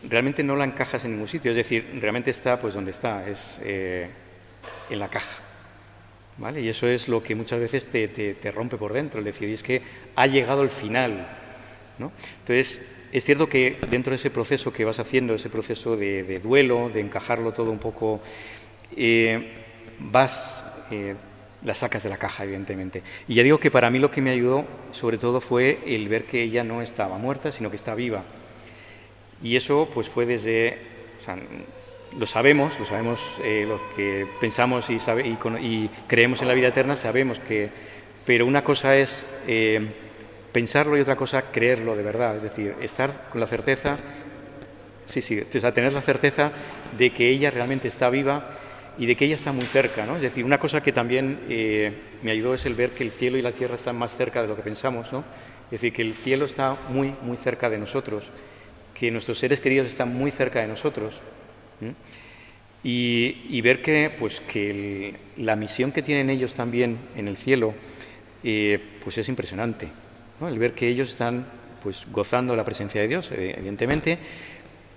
realmente no la encajas en ningún sitio, es decir, realmente está pues donde está, es en la caja, ¿vale? Y eso es lo que muchas veces te rompe por dentro, es decir, es que ha llegado el final, ¿no? Entonces, es cierto que dentro de ese proceso que vas haciendo, ese proceso de duelo, de encajarlo todo un poco, la sacas de la caja, evidentemente. Y ya digo que para mí lo que me ayudó, sobre todo, fue el ver que ella no estaba muerta, sino que está viva. Y eso, pues, fue desde... O sea, lo sabemos los que pensamos y creemos en la vida eterna, sabemos que... Pero una cosa es pensarlo y otra cosa creerlo de verdad. Es decir, estar con la certeza... Sí, o sea, tener la certeza de que ella realmente está viva y de que ella está muy cerca, ¿no? Es decir, una cosa que también me ayudó es el ver que el cielo y la tierra están más cerca de lo que pensamos, ¿no? Es decir, que el cielo está muy, muy cerca de nosotros, que nuestros seres queridos están muy cerca de nosotros. Y ver que, pues, que la misión que tienen ellos también en el cielo, pues es impresionante, ¿no? El ver que ellos están, pues, gozando la presencia de Dios, evidentemente,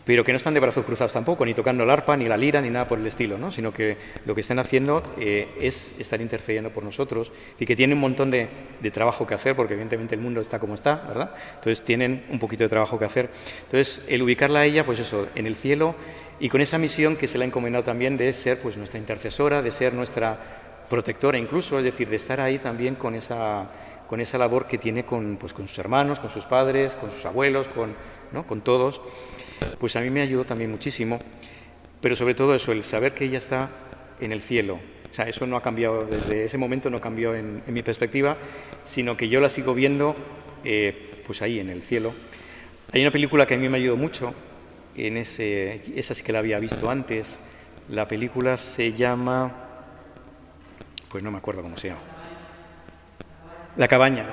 pero que no están de brazos cruzados tampoco, ni tocando el arpa, ni la lira, ni nada por el estilo, ¿no? Sino que lo que están haciendo es estar intercediendo por nosotros, y que tienen un montón de trabajo que hacer, porque evidentemente el mundo está como está, ¿verdad? Entonces tienen un poquito de trabajo que hacer. Entonces, el ubicarla a ella, pues eso, en el cielo, y con esa misión que se le ha encomendado también de ser, pues, nuestra intercesora, de ser nuestra protectora incluso, es decir, de estar ahí también con esa labor que tiene con sus hermanos, con sus padres, con sus abuelos, ¿no? Con todos. Pues a mí me ayudó también muchísimo, pero sobre todo eso, el saber que ella está en el cielo. O sea, eso no ha cambiado, desde ese momento no cambió en mi perspectiva, sino que yo la sigo viendo pues ahí, en el cielo. Hay una película que a mí me ayudó mucho, esa sí que la había visto antes. La película se llama, pues no me acuerdo cómo se llama. La cabaña,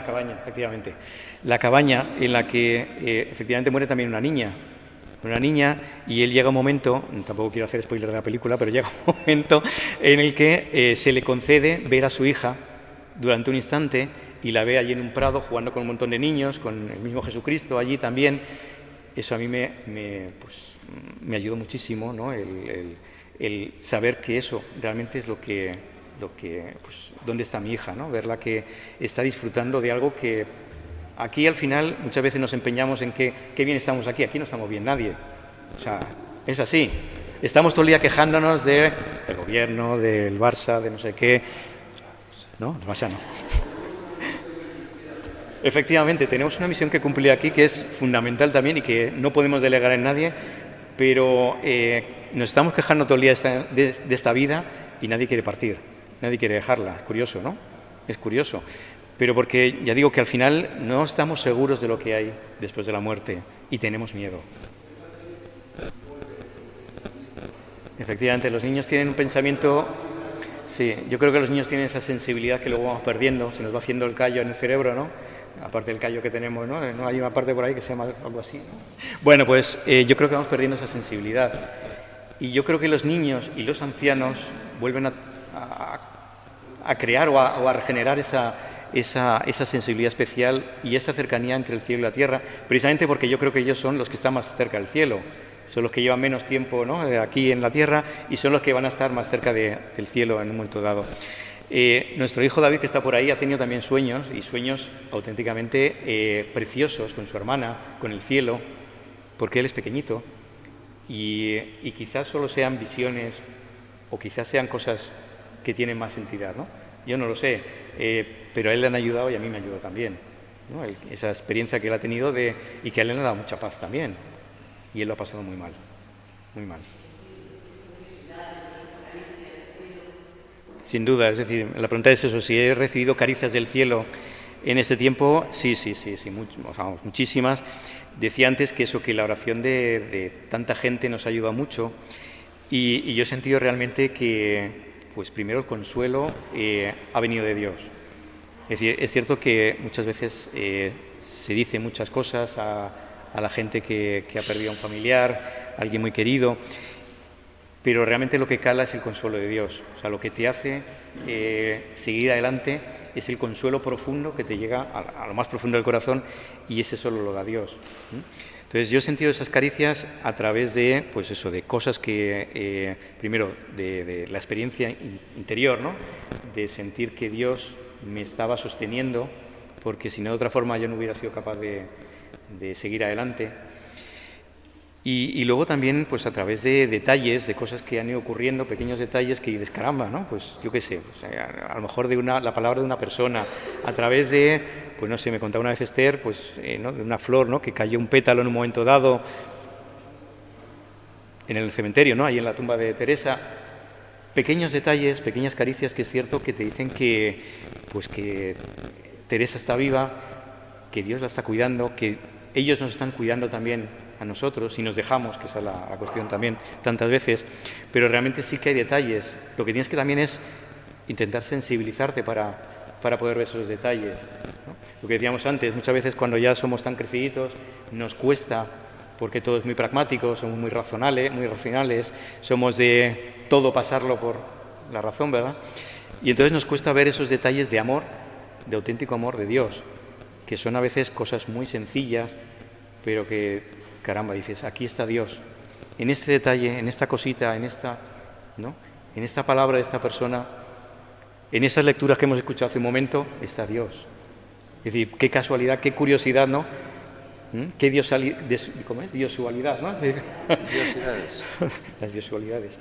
efectivamente. La cabaña en la que efectivamente muere también una niña, y él llega un momento, tampoco quiero hacer spoiler de la película, pero llega un momento en el que se le concede ver a su hija durante un instante, y la ve allí en un prado jugando con un montón de niños, con el mismo Jesucristo allí también. Eso a mí me ayudó muchísimo, ¿no? El saber que eso realmente es lo que pues, ¿dónde está mi hija, ¿no? Verla que está disfrutando de algo que aquí al final muchas veces nos empeñamos en que qué bien estamos aquí no estamos bien nadie. O sea, es así. Estamos todo el día quejándonos del gobierno, del Barça, de no sé qué. No, el Barça no. Efectivamente, tenemos una misión que cumplir aquí que es fundamental también y que no podemos delegar en nadie, pero nos estamos quejando todo el día de esta vida y nadie quiere partir, nadie quiere dejarla. Es curioso, ¿no? Es curioso. Pero porque ya digo que al final no estamos seguros de lo que hay después de la muerte y tenemos miedo. Efectivamente, los niños tienen un pensamiento... Sí, yo creo que los niños tienen esa sensibilidad que luego vamos perdiendo, se nos va haciendo el callo en el cerebro, ¿no? Aparte del callo que tenemos, ¿no? Hay una parte por ahí que se llama algo así, ¿no? Bueno, pues yo creo que vamos perdiendo esa sensibilidad. Y yo creo que los niños y los ancianos vuelven a crear o a regenerar esa sensibilidad especial y esa cercanía entre el cielo y la tierra, precisamente porque yo creo que ellos son los que están más cerca del cielo, son los que llevan menos tiempo, ¿no? Aquí en la tierra, y son los que van a estar más cerca del cielo en un momento dado. Nuestro hijo David, que está por ahí, ha tenido también sueños, y sueños auténticamente preciosos con su hermana, con el cielo, porque él es pequeñito, y quizás solo sean visiones o quizás sean cosas que tienen más entidad, ¿no? Yo no lo sé, pero a él le han ayudado y a mí me ayudó también, ¿no? Esa experiencia que él ha tenido y que a él le ha dado mucha paz también, y él lo ha pasado muy mal, muy mal. Sin duda, es decir, la pregunta es eso, si he recibido caricias del cielo en este tiempo, sí, muchísimas. Decía antes que eso, que la oración de tanta gente nos ayuda mucho, y yo he sentido realmente que, pues primero el consuelo ha venido de Dios. Es decir, es cierto que muchas veces se dice muchas cosas a la gente que ha perdido a un familiar, a alguien muy querido, pero realmente lo que cala es el consuelo de Dios. O sea, lo que te hace seguir adelante es el consuelo profundo que te llega a lo más profundo del corazón, y ese solo lo da Dios. Entonces yo he sentido esas caricias a través de, pues eso, de cosas que, primero, de la experiencia interior, ¿no? De sentir que Dios me estaba sosteniendo, porque si no de otra forma yo no hubiera sido capaz de seguir adelante. Y luego también, pues a través de detalles, de cosas que han ido ocurriendo, pequeños detalles que dices, caramba, ¿no? Pues yo qué sé, pues, a lo mejor la palabra de una persona, a través de, pues no sé, me contaba una vez Esther, pues ¿no? De una flor, ¿no? Que cayó un pétalo en un momento dado en el cementerio, ¿no? Ahí en la tumba de Teresa. Pequeños detalles, pequeñas caricias que es cierto que te dicen que, pues que Teresa está viva, que Dios la está cuidando, que ellos nos están cuidando también a nosotros y nos dejamos, que esa es la cuestión también tantas veces, pero realmente sí que hay detalles. Lo que tienes que también es intentar sensibilizarte para poder ver esos detalles, ¿no? Lo que decíamos antes, muchas veces cuando ya somos tan creciditos nos cuesta, porque todo es muy pragmático, somos muy racionales, somos de todo pasarlo por la razón, ¿verdad? Y entonces nos cuesta ver esos detalles de amor, de auténtico amor de Dios, que son a veces cosas muy sencillas, pero que, caramba, dices, aquí está Dios, en este detalle, en esta cosita, en esta, ¿no? En esta palabra de esta persona, en esas lecturas que hemos escuchado hace un momento, está Dios. Es decir, qué casualidad, qué curiosidad, ¿no? Qué ¿cómo es? Diosualidad, ¿no? Diosidades. Las diosualidades.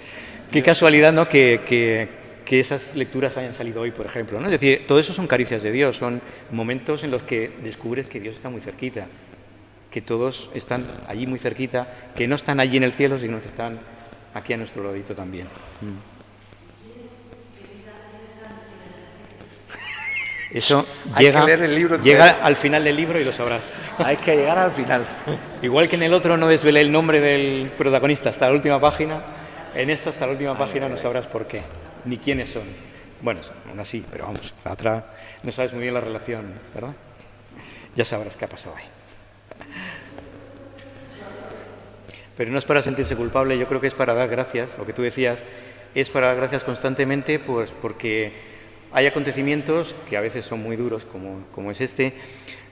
Qué casualidad, ¿no? Que esas lecturas hayan salido hoy, por ejemplo, ¿no? Es decir, todo eso son caricias de Dios, son momentos en los que descubres que Dios está muy cerquita, que todos están allí muy cerquita, que no están allí en el cielo, sino que están aquí a nuestro ladito también. Eso llega al final del libro y lo sabrás. Hay que llegar al final. Igual que en el otro no desvelé el nombre del protagonista hasta la última página, en esta hasta la última página no sabrás por qué, ni quiénes son. Bueno, aún así, pero vamos, la otra no sabes muy bien la relación, ¿verdad? Ya sabrás qué ha pasado ahí. Pero no es para sentirse culpable, yo creo que es para dar gracias, lo que tú decías, es para dar gracias constantemente, pues porque hay acontecimientos que a veces son muy duros, como es este,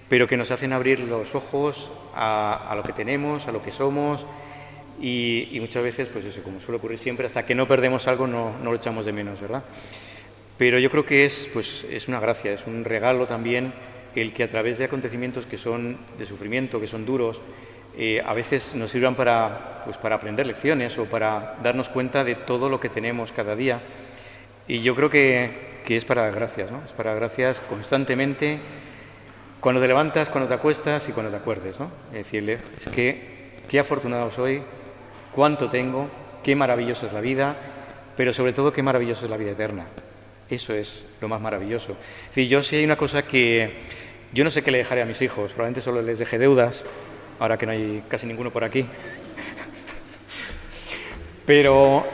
pero que nos hacen abrir los ojos a lo que tenemos, a lo que somos, y muchas veces, pues eso, como suele ocurrir siempre, hasta que no perdemos algo no lo echamos de menos, ¿verdad? Pero yo creo que es una gracia, es un regalo también el que a través de acontecimientos que son de sufrimiento, que son duros, a veces nos sirvan para aprender lecciones o para darnos cuenta de todo lo que tenemos cada día. Y yo creo que es para dar gracias, ¿no? Es para dar gracias constantemente, cuando te levantas, cuando te acuestas y cuando te acuerdes, ¿no? Es decirle, es que qué afortunado soy, cuánto tengo, qué maravillosa es la vida, pero sobre todo qué maravillosa es la vida eterna. Eso es lo más maravilloso. Es decir, yo sí hay una cosa que yo no sé qué le dejaré a mis hijos, probablemente solo les deje deudas, ahora que no hay casi ninguno por aquí. Pero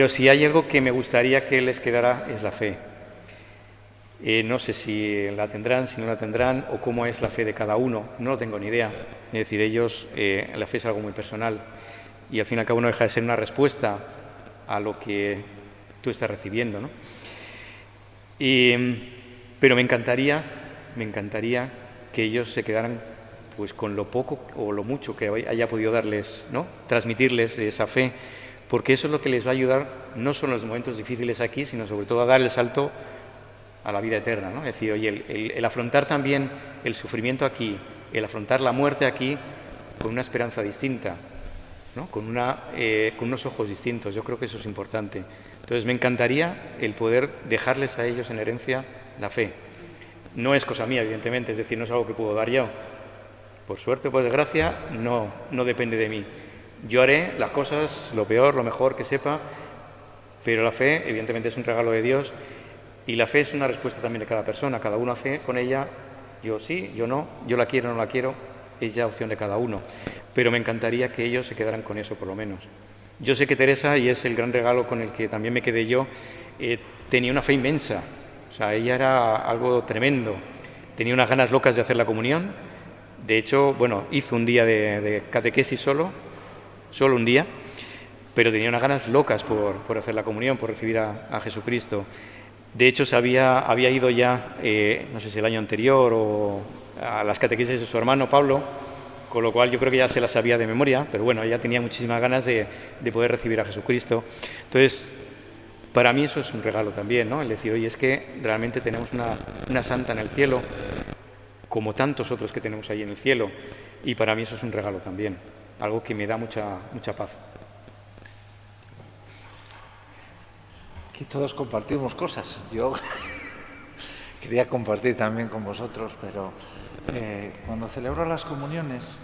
si hay algo que me gustaría que les quedara es la fe. No sé si la tendrán, si no la tendrán, o cómo es la fe de cada uno, no lo tengo ni idea. Es decir, ellos, la fe es algo muy personal y al fin y al cabo no deja de ser una respuesta a lo que tú estás recibiendo, ¿no? Pero me encantaría que ellos se quedaran pues con lo poco o lo mucho que haya podido darles, ¿no? Transmitirles esa fe, porque eso es lo que les va a ayudar no solo en los momentos difíciles aquí, sino sobre todo a dar el salto a la vida eterna, ¿no? Es decir, oye, el afrontar también el sufrimiento aquí, el afrontar la muerte aquí con una esperanza distinta, ¿no? Con unos ojos distintos, yo creo que eso es importante. Entonces me encantaría el poder dejarles a ellos en herencia la fe. No es cosa mía, evidentemente, es decir, no es algo que puedo dar yo. Por suerte o por desgracia, no depende de mí. Yo haré las cosas, lo peor, lo mejor que sepa, pero la fe, evidentemente, es un regalo de Dios y la fe es una respuesta también de cada persona. Cada uno hace con ella, yo sí, yo no, yo la quiero, no la quiero, es ya opción de cada uno. Pero me encantaría que ellos se quedaran con eso, por lo menos. Yo sé que Teresa, y es el gran regalo con el que también me quedé yo, tenía una fe inmensa. O sea, ella era algo tremendo. Tenía unas ganas locas de hacer la comunión. De hecho, bueno, hizo un día de catequesis solo un día, pero tenía unas ganas locas por hacer la comunión, por recibir a Jesucristo. De hecho, se había ido ya, no sé si el año anterior, o a las catequesis de su hermano Pablo, con lo cual yo creo que ya se las sabía de memoria, pero bueno, ella tenía muchísimas ganas de poder recibir a Jesucristo. Entonces, para mí eso es un regalo también, ¿no? El decir, oye, es que realmente tenemos una santa en el cielo, como tantos otros que tenemos ahí en el cielo, y para mí eso es un regalo también. algo que me da mucha paz. Aquí todos compartimos cosas. Yo quería compartir también con vosotros, pero cuando celebro las comuniones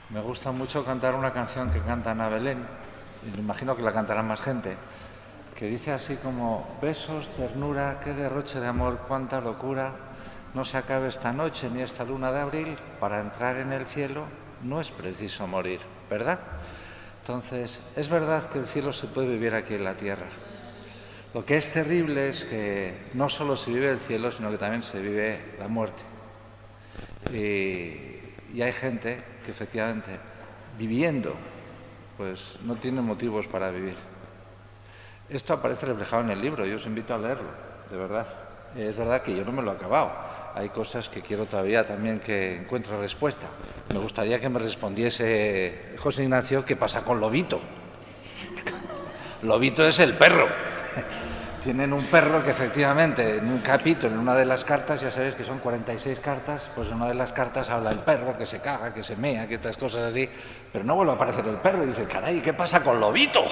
me gusta mucho cantar una canción que canta Ana Belén, y me imagino que la cantará más gente, que dice así como: besos, ternura, qué derroche de amor, cuánta locura, no se acabe esta noche ni esta luna de abril, para entrar en el cielo no es preciso morir, ¿verdad? Entonces, es verdad que el cielo se puede vivir aquí en la tierra. Lo que es terrible es que no solo se vive el cielo, sino que también se vive la muerte. Y hay gente que efectivamente, viviendo, pues no tiene motivos para vivir. Esto aparece reflejado en el libro, yo os invito a leerlo, de verdad. Es verdad que yo no me lo he acabado. Hay cosas que quiero todavía también que encuentre respuesta. Me gustaría que me respondiese José Ignacio qué pasa con Lobito. Lobito es el perro. Tienen un perro que efectivamente en un capítulo, en una de las cartas, ya sabéis que son 46 cartas, pues en una de las cartas habla el perro que se caga, que se mea, que estas cosas así, pero no vuelve a aparecer el perro y dice, caray, ¿qué pasa con Lobito?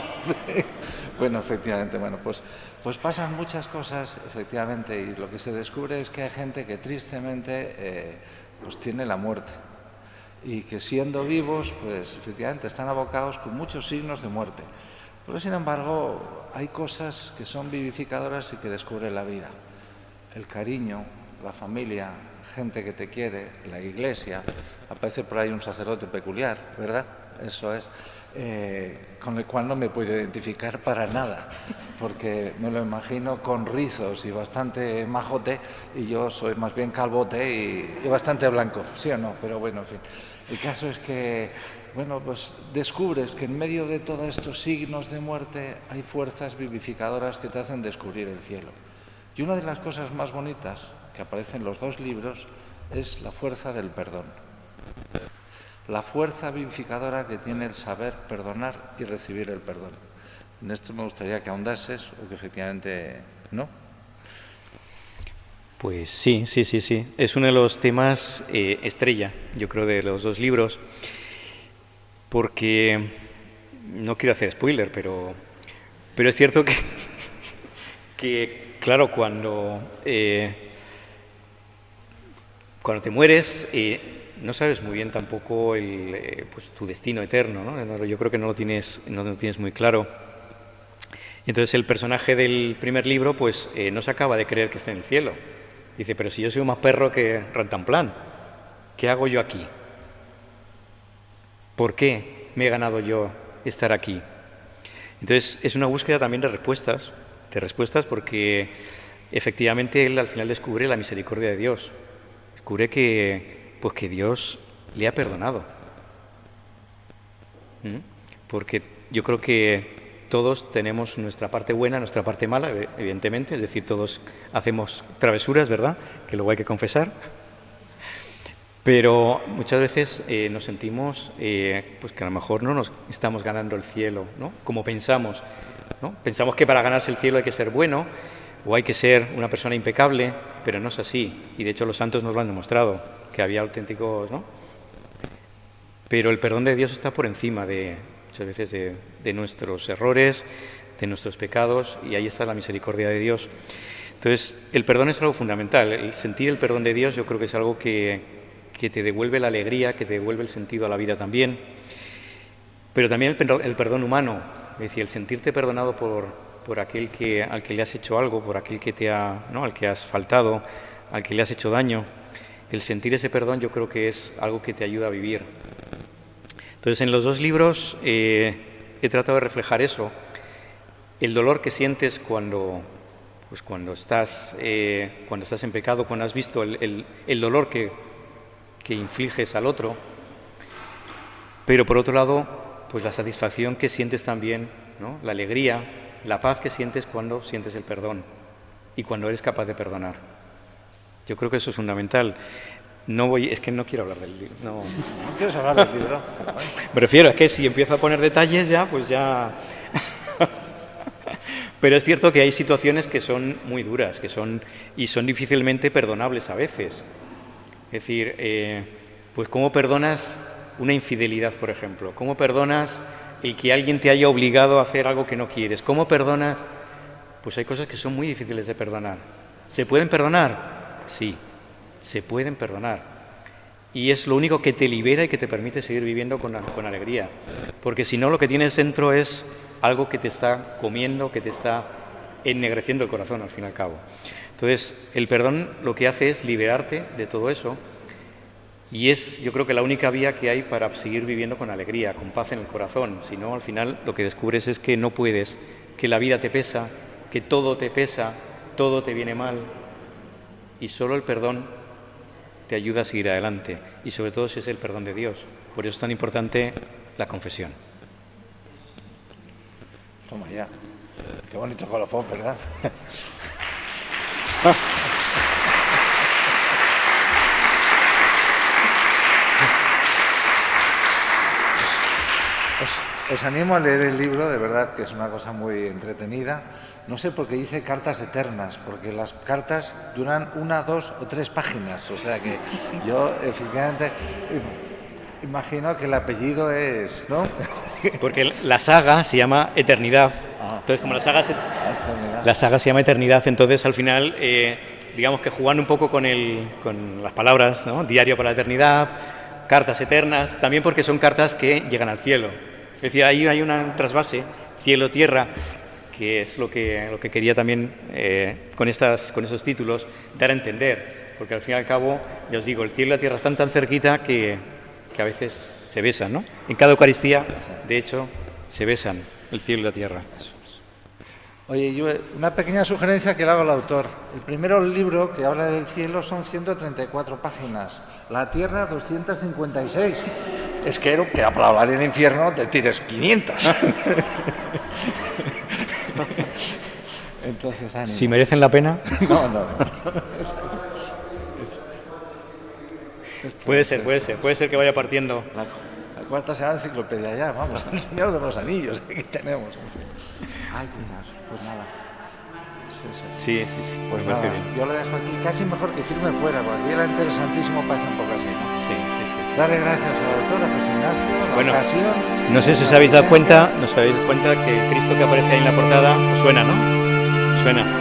Bueno, efectivamente, bueno, pues pasan muchas cosas, efectivamente, y lo que se descubre es que hay gente que tristemente pues tiene la muerte y que siendo vivos, pues efectivamente están abocados con muchos signos de muerte. Pero, sin embargo, hay cosas que son vivificadoras y que descubren la vida. El cariño, la familia, gente que te quiere, la iglesia. Aparece por ahí un sacerdote peculiar, ¿verdad? Eso es. Con el cual no me puedo identificar para nada, porque me lo imagino con rizos y bastante majote, y yo soy más bien calvote y bastante blanco, ¿sí o no? Pero bueno, en fin. El caso es que, bueno, pues descubres que en medio de todos estos signos de muerte hay fuerzas vivificadoras que te hacen descubrir el cielo. Y una de las cosas más bonitas que aparece en los dos libros es la fuerza del perdón. La fuerza vivificadora que tiene el saber perdonar y recibir el perdón. En esto me gustaría que ahondases o que efectivamente no. Pues sí. Es uno de los temas estrella, yo creo, de los dos libros, porque no quiero hacer spoiler, pero es cierto que claro, cuando te mueres, no sabes muy bien tampoco pues, tu destino eterno, ¿no? Yo creo que no lo tienes muy claro. Y entonces el personaje del primer libro pues no se acaba de creer que esté en el cielo. Dice, pero si yo soy más perro que Rantanplan, ¿qué hago yo aquí? ¿Por qué me he ganado yo estar aquí? Entonces es una búsqueda también de respuestas porque efectivamente él al final descubre la misericordia de Dios. Descubre que Dios le ha perdonado. Porque yo creo que todos tenemos nuestra parte buena, nuestra parte mala, evidentemente, es decir, todos hacemos travesuras, ¿verdad?, que luego hay que confesar. Pero muchas veces nos sentimos pues que a lo mejor no nos estamos ganando el cielo, ¿no?, como pensamos, ¿no? Pensamos que para ganarse el cielo hay que ser bueno o hay que ser una persona impecable, pero no es así. Y de hecho los santos nos lo han demostrado, que había auténticos, ¿no? Pero el perdón de Dios está por encima muchas veces de nuestros errores, de nuestros pecados, y ahí está la misericordia de Dios. Entonces, el perdón es algo fundamental. El sentir el perdón de Dios yo creo que es algo que te devuelve la alegría, que te devuelve el sentido a la vida también. Pero también el perdón humano, es decir, el sentirte perdonado por aquel al que le has hecho algo, por aquel al que has faltado, al que le has hecho daño. El sentir ese perdón yo creo que es algo que te ayuda a vivir. Entonces, en los dos libros he tratado de reflejar eso, el dolor que sientes cuando estás en pecado, cuando has visto el dolor que infliges al otro, pero por otro lado, pues la satisfacción que sientes también, ¿no?, la alegría, la paz que sientes cuando sientes el perdón y cuando eres capaz de perdonar. Yo creo que eso es fundamental. Es que no quiero hablar del libro. ¿No quieres hablar del libro? Me refiero, es que si empiezo a poner detalles ya, pues ya... Pero es cierto que hay situaciones que son muy duras, son difícilmente perdonables a veces. Es decir, pues ¿cómo perdonas una infidelidad, por ejemplo? ¿Cómo perdonas el que alguien te haya obligado a hacer algo que no quieres? ¿Cómo perdonas? Pues hay cosas que son muy difíciles de perdonar. ¿Se pueden perdonar? Sí, se pueden perdonar. Y es lo único que te libera y que te permite seguir viviendo con alegría. Porque si no, lo que tienes dentro es algo que te está comiendo, que te está ennegreciendo el corazón, al fin y al cabo. Entonces, el perdón lo que hace es liberarte de todo eso, y es, yo creo que la única vía que hay para seguir viviendo con alegría, con paz en el corazón. Si no, al final lo que descubres es que no puedes, que la vida te pesa, que todo te pesa, todo te viene mal, y solo el perdón te ayuda a seguir adelante, y sobre todo si es el perdón de Dios. Por eso es tan importante la confesión. Toma ya. Qué bonito colofón, ¿verdad? Os animo a leer el libro, de verdad que es una cosa muy entretenida. No sé por qué dice cartas eternas, porque las cartas duran 1, 2 o 3 páginas. O sea que yo, efectivamente, imagino que el apellido es, ¿no? Porque la saga se llama Eternidad. Entonces, como la saga se llama Eternidad, entonces al final, digamos que jugando un poco con las palabras, ¿no? Diario para la eternidad, cartas eternas, también porque son cartas que llegan al cielo. Es decir, ahí hay una trasvase, cielo-tierra, que es lo que quería también, con esos títulos, dar a entender. Porque al fin y al cabo, ya os digo, el cielo y la tierra están tan cerquita que a veces se besan, ¿no? En cada Eucaristía, de hecho, se besan el cielo y la tierra. Oye, yo una pequeña sugerencia que le hago al autor. El primero libro que habla del cielo son 134 páginas, la tierra 256. Es que para hablar del infierno te tires 500. Entonces, ánimo. Si merecen la pena. No. Puede ser que vaya partiendo. La cuarta será la enciclopedia ya, vamos, el Señor de los Anillos que tenemos. Ay, pues nada. Sí. Pues nada, yo lo dejo aquí, casi mejor que firme fuera, porque aquí era interesantísimo, parece un poco así, ¿no? Sí. Darle gracias al autor, a José Ignacio, la ocasión. No sé si os habéis dado cuenta que el Cristo que aparece ahí en la portada suena, ¿no? Suena.